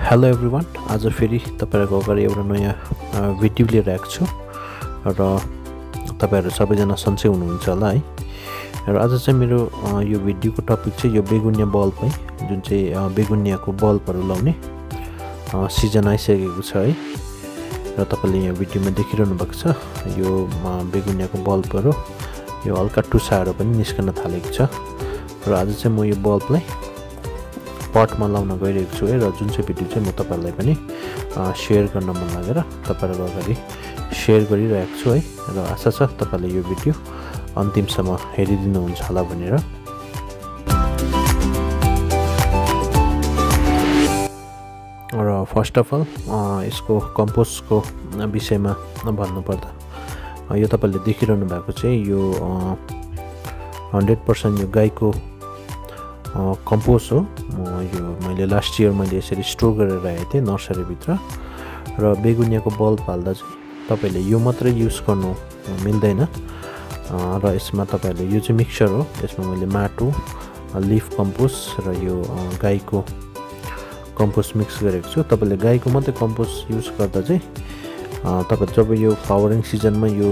Hello everyone, आज फेरि तपाईहरुको अगाडि एउटा नयाँ भिडियो लिएर आएको छु र तपाईहरु सबैजना सन्चै हुनुहुन्छ होला है। र आज चाहिँ मेरो यो भिडियोको टपिक चाहिँ यो बेगुनिया बल्ब है, जुन चाहिँ बेगुनियाको बल्बहरु लाउने सिजन आइसकेको छ है। र तपाईले यहाँ भिडियोमा देखिरहनु भएको छ यो बेगुनियाको बल्बहरु, यो हल्का टुसाहरु पनि निस्कन थालेको छ। र आज चाहिँ म यो बल्बलाई पटमा लाउन गइरहेको छु है। र जुन चाहिँ भिडियो चाहिँ म तपाईहरुलाई पनि शेयर गर्न मन लागेर तपाईहरुको अगाडि शेयर गरिरहेको छु है। र आशा छ तपाईले यो भिडियो अन्तिमसम्म हेरिदिनुहुन्छ होला भनेर। र फर्स्ट अफ अल यसको कम्पोस्टको विषयमा भन्नुपर्दा यो तपाईले देखिरहनु भएको चाहिँ यो 100% यो गाईको कम्पोस्ट हो। यो मैले लास्ट इयर मैले यसरी स्टोर गरेर आएको थिएँ नर्सरी भित्र। र बेगुनियाको बल्ब हाल्दा चाहिँ तपाईले यो मात्रै युज गर्नु मिल्दैन। र यसमा तपाईले यो चाहिँ मिक्सचर हो, यसमा मैले माटो, लिफ कम्पोस्ट र यो गाईको कम्पोस्ट मिक्स गरेको छु। तपाईले गाईको मात्रै कम्पोस्ट युज गर्दा चाहिँ तपाई जब यो फ्लावरिङ सिजनमा यो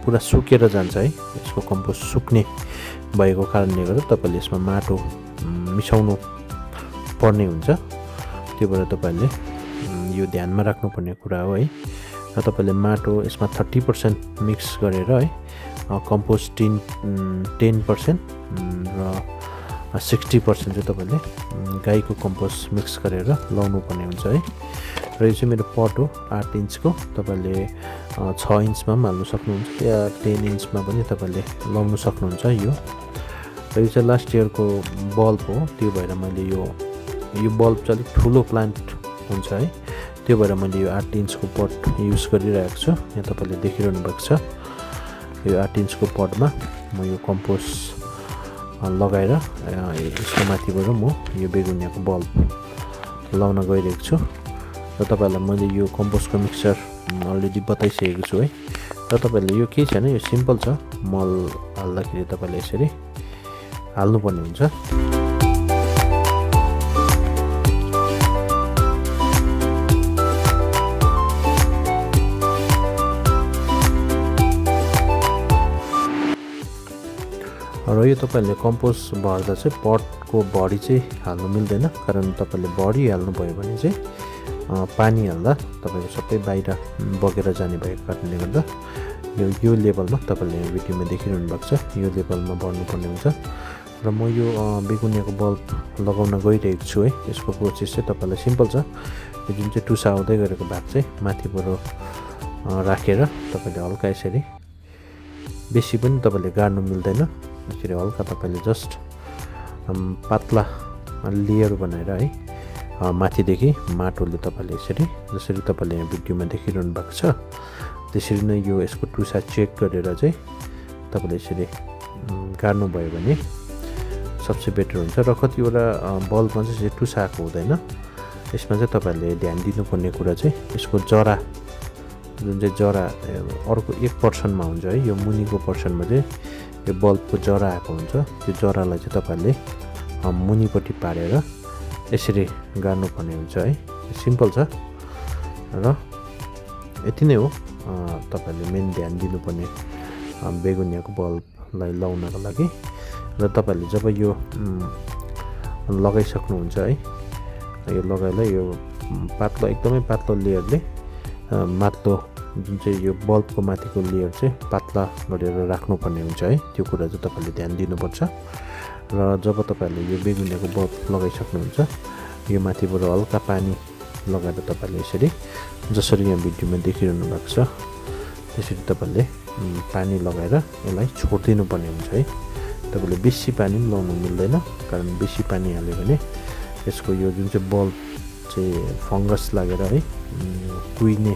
पुरा सुकेर जान्छ है, यसको कम्पोस्ट सुक्ने भएको कारणले गर्दा तपाईले यसमा माटो मिसाउनु पर्ने हुन्छ। त्यो भएर तपाईले यो ध्यानमा राख्नुपर्ने कुरा हो है। र तपाईले माटो यसमा 30% मिक्स गरेर है, कम्पोस्ट 10% र 60% चाहिँ तपाईले गाईको कम्पोस्ट मिक्स गरेर लाउनु पर्ने हुन्छ है। र यो चाहिँ मेरो पट हो 8 इन्चको, तपाईले 6 इन्चमा पनि हाल्नु सक्नुहुन्छ या 10 इन्चमा पनि तपाईले लाउनु सक्नुहुन्छ यो। र यो चाहिँ लास्ट इयरको बल्ब हो, त्यो भएर मैले यो बल्ब चाहिँ अलिक ठुलो प्लान्ट हुन्छ है, त्यो भएर मैले यो 8 इन्चको पट युज गरिरहेको छु। यहाँ तपाईले देखिरहनु भएको छ यो 8 इन्चको पटमा म यो कम्पोस्ट लगाएर यसको माथिबाट म यो बेगुनियाको बल्ब लाउन गइरहेको छु। र तपाईहरुलाई मैले यो कम्पोस्टको मिक्सचर अलरेडी बताइसकेको छु है। र तपाईले यो केही छैन, यो सिम्पल छ, मल हाल्दाखेरि तपाईले यसरी हाल्नुपर्ने हुन्छ। र यो तपाईले कम्पोस्ट भर्दा चाहिँ पटको भरी चाहिँ हाल्नु मिल्दैन, कारण तपाईले भरी हाल्नु भयो भने चाहिँ पानी हाल्दा तपाईको सबै बाहिर बगेर जाने भएको कारणले गर्दा यो लेभलमा तपाईले यहाँ भिडियोमा देखिरहनु भएको छ, यो लेभलमा भर्नुपर्ने हुन्छ। र म यो बेगुनियाको बल्ब लगाउन गइरहेको छु है। यसको प्रोसेस चाहिँ तपाईलाई सिम्पल छ, यो जुन चाहिँ टुसा आउँदै गरेको भाग चाहिँ माथिबाट राखेर तपाईले हल्का यसरी, बेसी पनि तपाईले गाड्नु मिल्दैन, यसरी हल्का तपाईले जस्ट पातला लेयर बनाएर है, माथिदेखि माटोले तपाईले यसरी, जसरी तपाईले यहाँ भिडियोमा देखिरहनु भएको छ त्यसरी नै यो यसको टुसा चेक गरेर चाहिँ तपाईले यसरी गाड्नु भयो भने सबसे बेटर हुन्छ। र कतिवटा बल्बमा चाहिँ टुसाएको हुँदैन, यसमा चाहिँ तपाईले ध्यान दिनुपर्ने कुरा चाहिँ यसको जरा, जुन चाहिँ जरा अर्को 1% मा हुन्छ है, यो मुनिको पर्सनमा चाहिँ यो बल्बको जरा आएको हुन्छ, त्यो जरालाई चाहिँ तपाईले मुनिपट्टि पारेर यसरी गाड्नु पर्ने हुन्छ है। सिम्पल छ र यति नै हो तपाईले मेन ध्यान दिनुपर्ने बेगुनियाको बल्बलाई लाउनको लागि। र तपाईले जब यो लगाइसक्नुहुन्छ है, यो लगाएर यो पातलो, एकदमै पातलो लेयरले माथिल्लो जुन चाहिँ यो बल्बको माथिको लेयर चाहिँ पातला गरेर राख्नुपर्ने हुन्छ है, त्यो कुरा चाहिँ तपाईले ध्यान दिनुपर्छ। र जब तपाईले यो बेगुनियाको बल्ब लगाइसक्नुहुन्छ, यो माथिबाट हल्का पानी लगाएर तपाईले यसरी, जसरी यहाँ भिडियोमा देखिरहनु भएको छ त्यसरी तपाईले पानी लगाएर यसलाई छोड्दिनु पर्ने हुन्छ है। तपाईले बेसी पानी पनि लाउनु मिल्दैन, कारण बेसी पानी हाल्यो भने यसको यो जुन चाहिँ बल्ब चाहिँ फङ्गस लागेर है कुहिने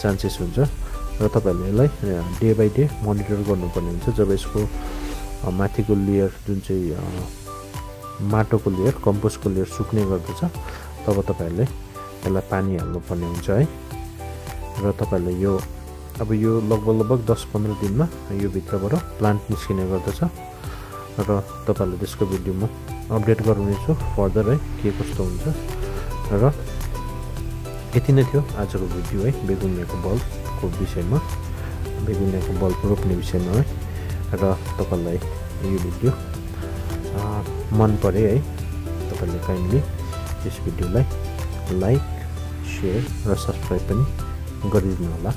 चान्सेस हुन्छ। र तपाईले यसलाई डे बाई डे मोनिटर गर्नुपर्ने हुन्छ। जब यसको माथिको लेयर जुन चाहिँ माटोको लेयर, कम्पोस्टको लेयर सुक्ने गर्दछ, तब तपाईहरुले यसलाई पानी हाल्नुपर्ने हुन्छ है। र तपाईले यो अब यो लगभग 10-15 दिनमा यो भित्रबाट प्लान्ट निस्किने गर्दछ। र तपाईहरुले त्यसको भिडियो म अपडेट गराउनेछु फर्दर है, के कस्तो हुन्छ। र यति नै थियो आजको भिडियो है बेगुनियाको बल्बको विषयमा बेगुनियाको बल्ब रोप्ने विषयमा है र तपाईलाई यो भिडियो मन पर्यो है तपाईले काइन्डली यस भिडियोलाई लाइक शेयर र सब्स्क्राइब पनि गरिदिनु होला।